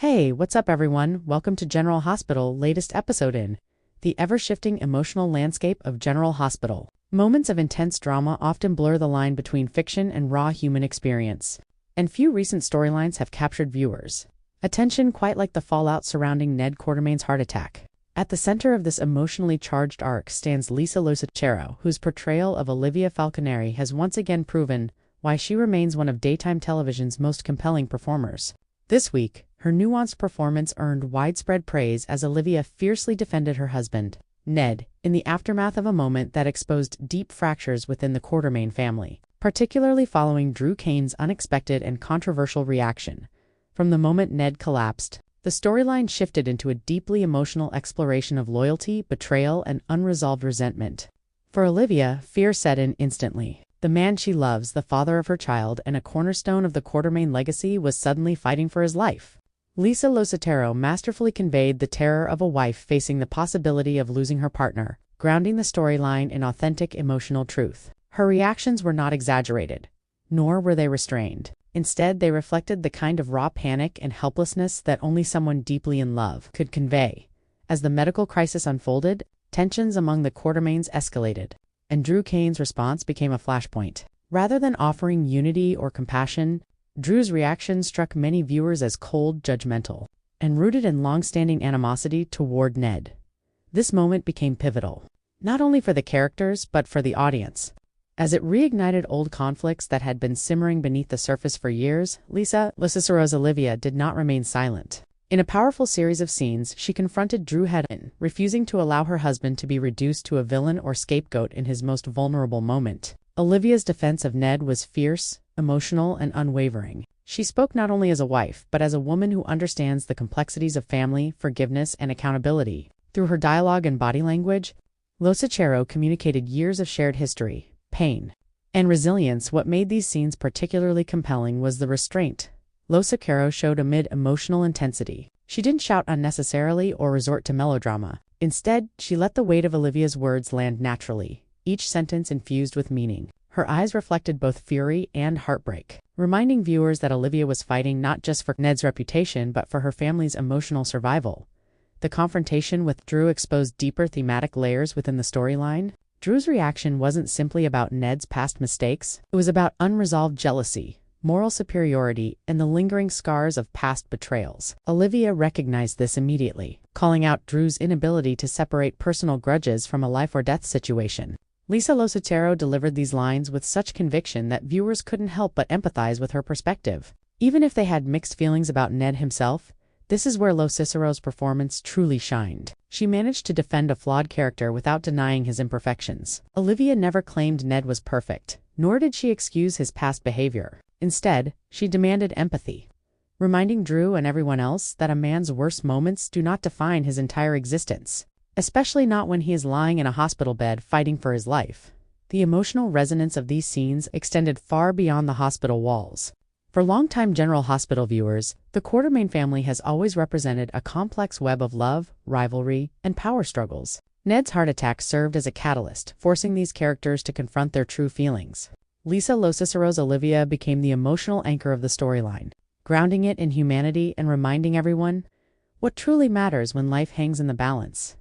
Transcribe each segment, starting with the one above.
Hey, what's up everyone? Welcome to General Hospital, latest episode in the ever-shifting emotional landscape of General Hospital. Moments of intense drama often blur the line between fiction and raw human experience, and few recent storylines have captured viewers' attention quite like the fallout surrounding Ned Quartermaine's heart attack. At the center of this emotionally charged arc stands Lisa LoCicero, whose portrayal of Olivia Falconeri has once again proven why she remains one of daytime television's most compelling performers. This week, her nuanced performance earned widespread praise as Olivia fiercely defended her husband, Ned, in the aftermath of a moment that exposed deep fractures within the Quartermaine family, particularly following Drew Cain's unexpected and controversial reaction. From the moment Ned collapsed, the storyline shifted into a deeply emotional exploration of loyalty, betrayal, and unresolved resentment. For Olivia, fear set in instantly. The man she loves, the father of her child, and a cornerstone of the Quartermaine legacy, was suddenly fighting for his life. Lisa LoCicero masterfully conveyed the terror of a wife facing the possibility of losing her partner, grounding the storyline in authentic emotional truth. Her reactions were not exaggerated, nor were they restrained. Instead, they reflected the kind of raw panic and helplessness that only someone deeply in love could convey. As the medical crisis unfolded, tensions among the Quartermaines escalated, and Drew Cain's response became a flashpoint. Rather than offering unity or compassion, Drew's reaction struck many viewers as cold, judgmental, and rooted in long-standing animosity toward Ned. This moment became pivotal, not only for the characters but for the audience. As it reignited old conflicts that had been simmering beneath the surface for years, Lisa LoCicero's Olivia did not remain silent. In a powerful series of scenes, she confronted Drew head-on, refusing to allow her husband to be reduced to a villain or scapegoat in his most vulnerable moment. Olivia's defense of Ned was fierce, emotional, and unwavering. She spoke not only as a wife, but as a woman who understands the complexities of family, forgiveness, and accountability. Through her dialogue and body language, LoCicero communicated years of shared history, pain, and resilience. What made these scenes particularly compelling was the restraint LoCicero showed amid emotional intensity. She didn't shout unnecessarily or resort to melodrama. Instead, she let the weight of Olivia's words land naturally, each sentence infused with meaning. Her eyes reflected both fury and heartbreak, reminding viewers that Olivia was fighting not just for Ned's reputation but for her family's emotional survival. The confrontation with Drew exposed deeper thematic layers within the storyline. Drew's reaction wasn't simply about Ned's past mistakes. It was about unresolved jealousy, moral superiority, and the lingering scars of past betrayals. Olivia recognized this immediately, calling out Drew's inability to separate personal grudges from a life-or-death situation. Lisa LoCicero delivered these lines with such conviction that viewers couldn't help but empathize with her perspective. Even if they had mixed feelings about Ned himself, this is where LoCicero's performance truly shined. She managed to defend a flawed character without denying his imperfections. Olivia never claimed Ned was perfect, nor did she excuse his past behavior. Instead, she demanded empathy, reminding Drew and everyone else that a man's worst moments do not define his entire existence, especially not when he is lying in a hospital bed fighting for his life. The emotional resonance of these scenes extended far beyond the hospital walls. For longtime General Hospital viewers, the Quartermaine family has always represented a complex web of love, rivalry, and power struggles. Ned's heart attack served as a catalyst, forcing these characters to confront their true feelings. Lisa LoCicero's Olivia became the emotional anchor of the storyline, grounding it in humanity and reminding everyone what truly matters when life hangs in the balance.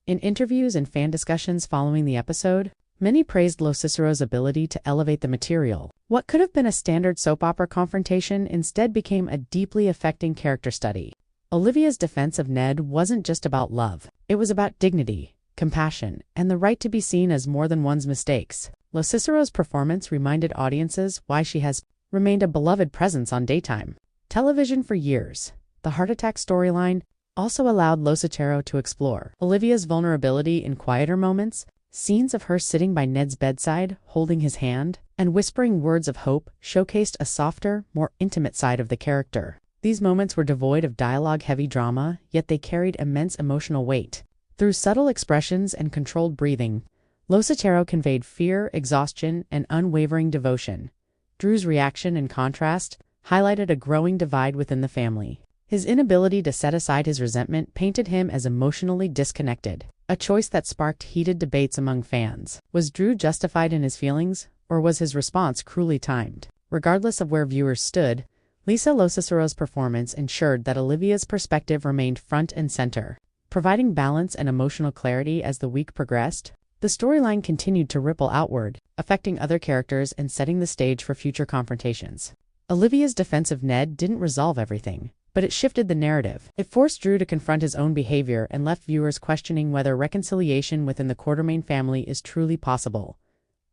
In interviews and fan discussions following the episode, many praised LoCicero's ability to elevate the material. What could have been a standard soap opera confrontation instead became a deeply affecting character study. Olivia's defense of Ned wasn't just about love. It was about dignity, compassion, and the right to be seen as more than one's mistakes. LoCicero's performance reminded audiences why she has remained a beloved presence on daytime television for years. The heart attack storyline also allowed LoCicero to explore Olivia's vulnerability in quieter moments. Scenes of her sitting by Ned's bedside, holding his hand, and whispering words of hope showcased a softer, more intimate side of the character. These moments were devoid of dialogue-heavy drama, yet they carried immense emotional weight. Through subtle expressions and controlled breathing, LoCicero conveyed fear, exhaustion, and unwavering devotion. Drew's reaction, in contrast, highlighted a growing divide within the family. His inability to set aside his resentment painted him as emotionally disconnected, a choice that sparked heated debates among fans. Was Drew justified in his feelings, or was his response cruelly timed? Regardless of where viewers stood, Lisa LoCicero's performance ensured that Olivia's perspective remained front and center, providing balance and emotional clarity as the week progressed. The storyline continued to ripple outward, affecting other characters and setting the stage for future confrontations. Olivia's defense of Ned didn't resolve everything, but it shifted the narrative. It forced Drew to confront his own behavior and left viewers questioning whether reconciliation within the Quartermaine family is truly possible.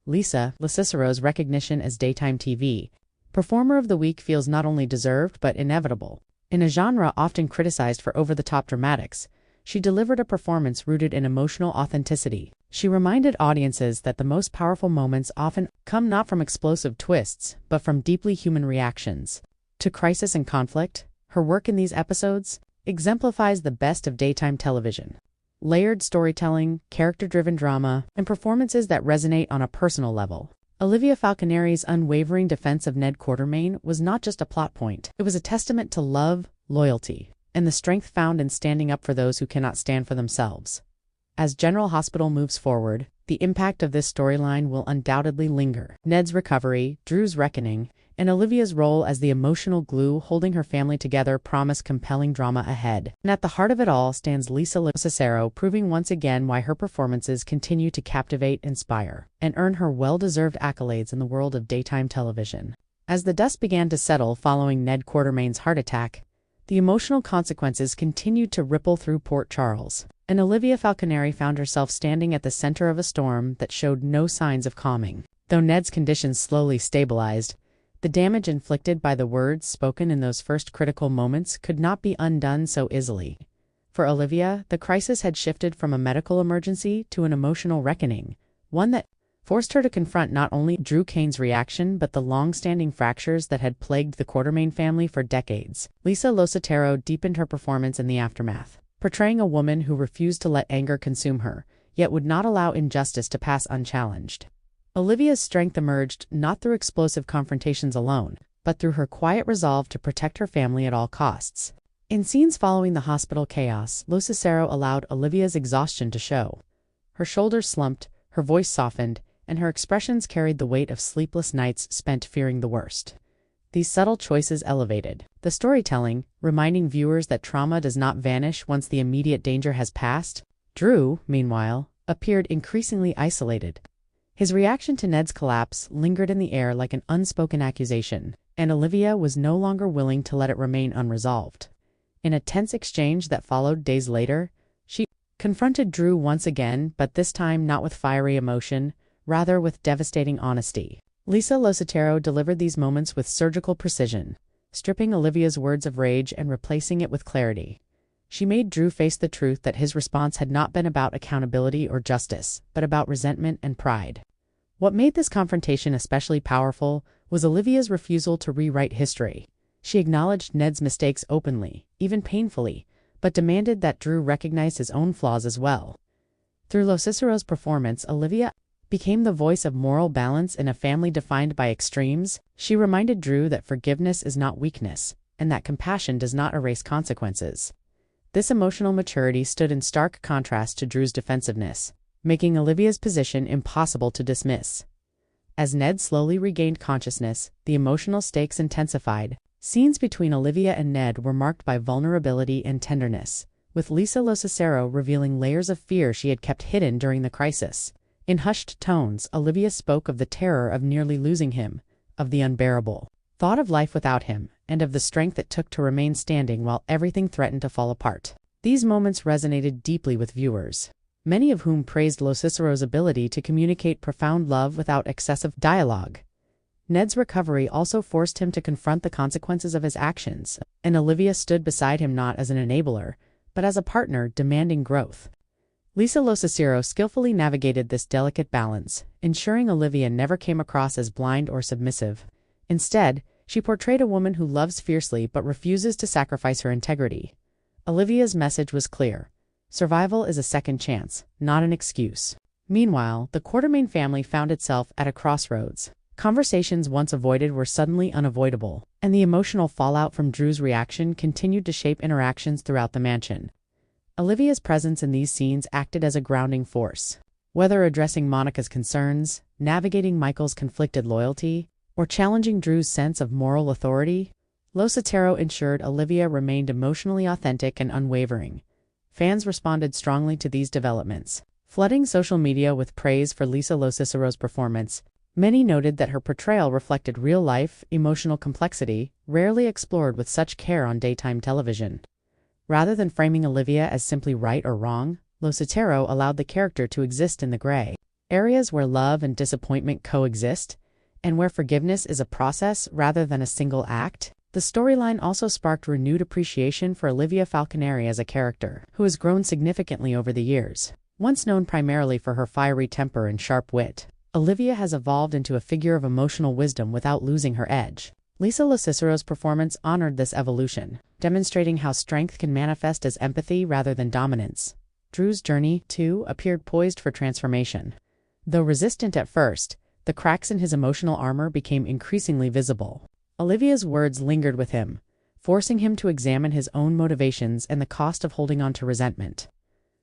Lisa LoCicero's recognition as daytime TV Performer of the Week feels not only deserved but inevitable. In a genre often criticized for over-the-top dramatics, she delivered a performance rooted in emotional authenticity. She reminded audiences that the most powerful moments often come not from explosive twists, but from deeply human reactions to crisis and conflict. Her work in these episodes exemplifies the best of daytime television. Layered storytelling, character-driven drama, and performances that resonate on a personal level. Olivia Falconeri's unwavering defense of Ned Quartermaine was not just a plot point. It was a testament to love, loyalty, and the strength found in standing up for those who cannot stand for themselves. As General Hospital moves forward, the impact of this storyline will undoubtedly linger. Ned's recovery, Drew's reckoning, and Olivia's role as the emotional glue holding her family together promise compelling drama ahead. And at the heart of it all stands Lisa LoCicero, proving once again why her performances continue to captivate, inspire, and earn her well-deserved accolades in the world of daytime television. As the dust began to settle following Ned Quartermaine's heart attack, the emotional consequences continued to ripple through Port Charles, and Olivia Falconeri found herself standing at the center of a storm that showed no signs of calming. Though Ned's condition slowly stabilized, the damage inflicted by the words spoken in those first critical moments could not be undone so easily. For Olivia, the crisis had shifted from a medical emergency to an emotional reckoning, one that forced her to confront not only Drew Kane's reaction but the long-standing fractures that had plagued the Quartermaine family for decades. Lisa LoCicero deepened her performance in the aftermath, portraying a woman who refused to let anger consume her, yet would not allow injustice to pass unchallenged. Olivia's strength emerged not through explosive confrontations alone, but through her quiet resolve to protect her family at all costs. In scenes following the hospital chaos, LoCicero allowed Olivia's exhaustion to show. Her shoulders slumped, her voice softened, and her expressions carried the weight of sleepless nights spent fearing the worst. These subtle choices elevated the storytelling, reminding viewers that trauma does not vanish once the immediate danger has passed. Drew, meanwhile, appeared increasingly isolated. His reaction to Ned's collapse lingered in the air like an unspoken accusation, and Olivia was no longer willing to let it remain unresolved. In a tense exchange that followed days later, she confronted Drew once again, but this time not with fiery emotion, rather with devastating honesty. Lisa LoCicero delivered these moments with surgical precision, stripping Olivia's words of rage and replacing it with clarity. She made Drew face the truth that his response had not been about accountability or justice, but about resentment and pride. What made this confrontation especially powerful was Olivia's refusal to rewrite history. She acknowledged Ned's mistakes openly, even painfully, but demanded that Drew recognize his own flaws as well. Through LoCicero's performance, Olivia became the voice of moral balance in a family defined by extremes. She reminded Drew that forgiveness is not weakness, and that compassion does not erase consequences. This emotional maturity stood in stark contrast to Drew's defensiveness, making Olivia's position impossible to dismiss. As Ned slowly regained consciousness, the emotional stakes intensified. Scenes between Olivia and Ned were marked by vulnerability and tenderness, with Lisa LoCicero revealing layers of fear she had kept hidden during the crisis. In hushed tones, Olivia spoke of the terror of nearly losing him, of the unbearable thought of life without him, and of the strength it took to remain standing while everything threatened to fall apart. These moments resonated deeply with viewers, many of whom praised LoCicero's ability to communicate profound love without excessive dialogue. Ned's recovery also forced him to confront the consequences of his actions, and Olivia stood beside him not as an enabler, but as a partner demanding growth. Lisa LoCicero skillfully navigated this delicate balance, ensuring Olivia never came across as blind or submissive. Instead, she portrayed a woman who loves fiercely but refuses to sacrifice her integrity. Olivia's message was clear: survival is a second chance, not an excuse. Meanwhile, the Quartermaine family found itself at a crossroads. Conversations once avoided were suddenly unavoidable, and the emotional fallout from Drew's reaction continued to shape interactions throughout the mansion. Olivia's presence in these scenes acted as a grounding force. Whether addressing Monica's concerns, navigating Michael's conflicted loyalty, or challenging Drew's sense of moral authority, LoCicero ensured Olivia remained emotionally authentic and unwavering. Fans responded strongly to these developments, flooding social media with praise for Lisa LoCicero's performance. Many noted that her portrayal reflected real-life, emotional complexity, rarely explored with such care on daytime television. Rather than framing Olivia as simply right or wrong, LoCicero allowed the character to exist in the gray areas where love and disappointment coexist, and where forgiveness is a process rather than a single act. The storyline also sparked renewed appreciation for Olivia Falconeri as a character, who has grown significantly over the years. Once known primarily for her fiery temper and sharp wit, Olivia has evolved into a figure of emotional wisdom without losing her edge. Lisa LoCicero's performance honored this evolution, demonstrating how strength can manifest as empathy rather than dominance. Drew's journey, too, appeared poised for transformation. Though resistant at first, the cracks in his emotional armor became increasingly visible. Olivia's words lingered with him, forcing him to examine his own motivations and the cost of holding on to resentment.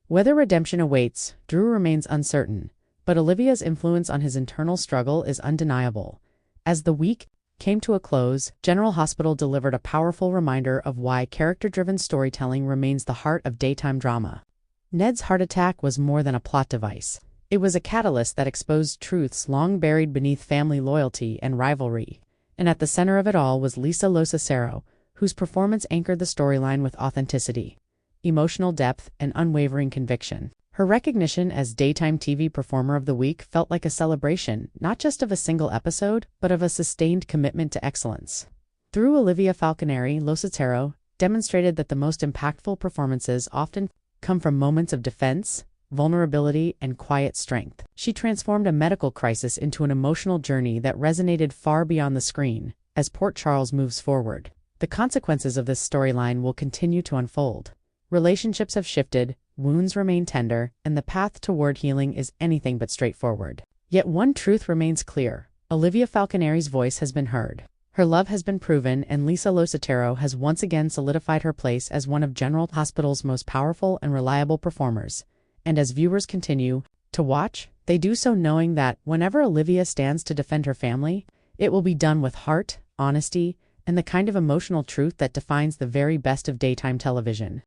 Whether redemption awaits, Drew remains uncertain, but Olivia's influence on his internal struggle is undeniable. As the week came to a close, General Hospital delivered a powerful reminder of why character-driven storytelling remains the heart of daytime drama. Ned's heart attack was more than a plot device. It was a catalyst that exposed truths long buried beneath family loyalty and rivalry. And at the center of it all was Lisa LoCicero, whose performance anchored the storyline with authenticity, emotional depth, and unwavering conviction. Her recognition as Daytime TV Performer of the Week felt like a celebration, not just of a single episode, but of a sustained commitment to excellence. Through Olivia Falconeri, LoCicero demonstrated that the most impactful performances often come from moments of defense, vulnerability, and quiet strength. She transformed a medical crisis into an emotional journey that resonated far beyond the screen. As Port Charles moves forward, the consequences of this storyline will continue to unfold. Relationships have shifted, wounds remain tender, and the path toward healing is anything but straightforward. Yet one truth remains clear: Olivia Falconeri's voice has been heard. Her love has been proven, and Lisa LoCicero has once again solidified her place as one of General Hospital's most powerful and reliable performers. And as viewers continue to watch, they do so knowing that whenever Olivia stands to defend her family, it will be done with heart, honesty, and the kind of emotional truth that defines the very best of daytime television.